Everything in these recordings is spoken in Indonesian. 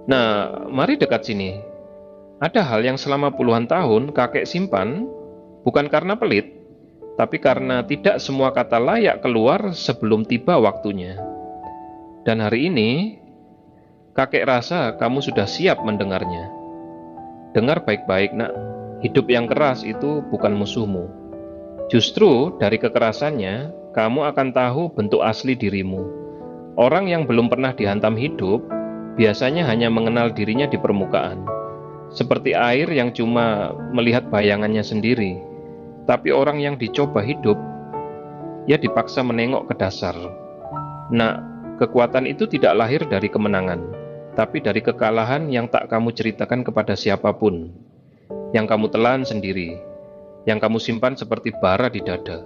Nah, mari dekat sini. Ada hal yang selama puluhan tahun kakek simpan, bukan karena pelit, tapi karena tidak semua kata layak keluar sebelum tiba waktunya. Dan hari ini, kakek rasa kamu sudah siap mendengarnya. Dengar baik-baik, nak. Hidup yang keras itu bukan musuhmu. Justru dari kekerasannya, kamu akan tahu bentuk asli dirimu. Orang yang belum pernah dihantam hidup, biasanya hanya mengenal dirinya di permukaan. Seperti air yang cuma melihat bayangannya sendiri. Tapi orang yang dicoba hidup, ia dipaksa menengok ke dasar. Nah, kekuatan itu tidak lahir dari kemenangan, tapi dari kekalahan yang tak kamu ceritakan kepada siapapun, yang kamu telan sendiri, yang kamu simpan seperti bara di dada.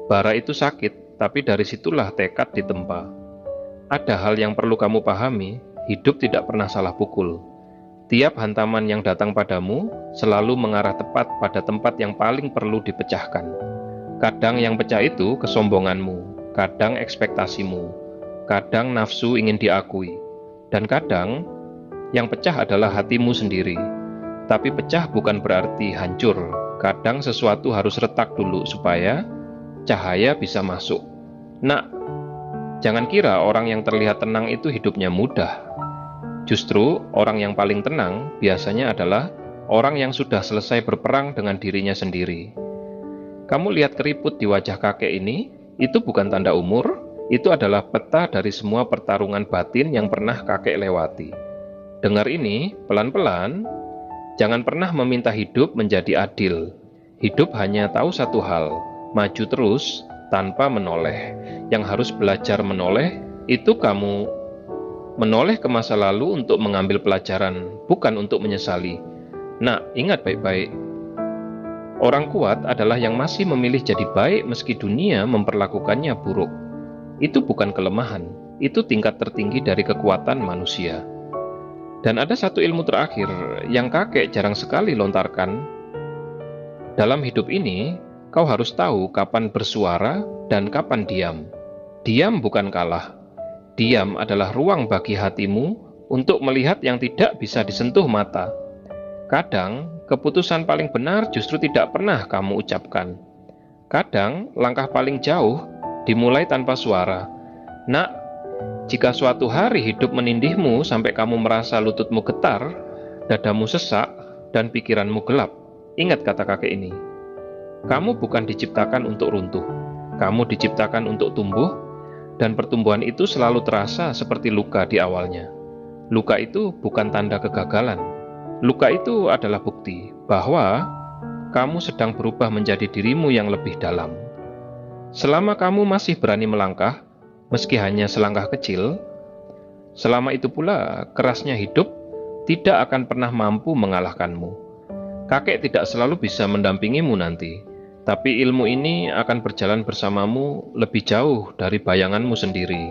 Bara itu sakit, tapi dari situlah tekad ditempa. Ada hal yang perlu kamu pahami, hidup tidak pernah salah pukul. Tiap hantaman yang datang padamu selalu mengarah tepat pada tempat yang paling perlu dipecahkan. Kadang yang pecah itu kesombonganmu, kadang ekspektasimu, kadang nafsu ingin diakui, dan kadang yang pecah adalah hatimu sendiri. Tapi pecah bukan berarti hancur. Kadang sesuatu harus retak dulu supaya cahaya bisa masuk. Nah, jangan kira orang yang terlihat tenang itu hidupnya mudah. Justru orang yang paling tenang biasanya adalah orang yang sudah selesai berperang dengan dirinya sendiri. Kamu lihat keriput di wajah kakek ini? Itu bukan tanda umur, itu adalah peta dari semua pertarungan batin yang pernah kakek lewati. Dengar ini, pelan-pelan. Jangan pernah meminta hidup menjadi adil. Hidup hanya tahu satu hal, maju terus tanpa menoleh. Yang harus belajar menoleh, itu kamu menoleh ke masa lalu untuk mengambil pelajaran, bukan untuk menyesali. Nah, ingat baik-baik. Orang kuat adalah yang masih memilih jadi baik meski dunia memperlakukannya buruk. Itu bukan kelemahan, itu tingkat tertinggi dari kekuatan manusia. Dan ada satu ilmu terakhir yang kakek jarang sekali lontarkan. Dalam hidup ini, kau harus tahu kapan bersuara dan kapan diam. Diam bukan kalah. Diam adalah ruang bagi hatimu untuk melihat yang tidak bisa disentuh mata. Kadang, keputusan paling benar justru tidak pernah kamu ucapkan. Kadang, langkah paling jauh dimulai tanpa suara. Nak, jika suatu hari hidup menindihmu sampai kamu merasa lututmu getar, dadamu sesak, dan pikiranmu gelap, ingat kata kakek ini. Kamu bukan diciptakan untuk runtuh. Kamu diciptakan untuk tumbuh, dan pertumbuhan itu selalu terasa seperti luka di awalnya. Luka itu bukan tanda kegagalan. Luka itu adalah bukti bahwa kamu sedang berubah menjadi dirimu yang lebih dalam. Selama kamu masih berani melangkah, meski hanya selangkah kecil, selama itu pula kerasnya hidup tidak akan pernah mampu mengalahkanmu. Kakek tidak selalu bisa mendampingimu nanti, tapi ilmu ini akan berjalan bersamamu lebih jauh dari bayanganmu sendiri.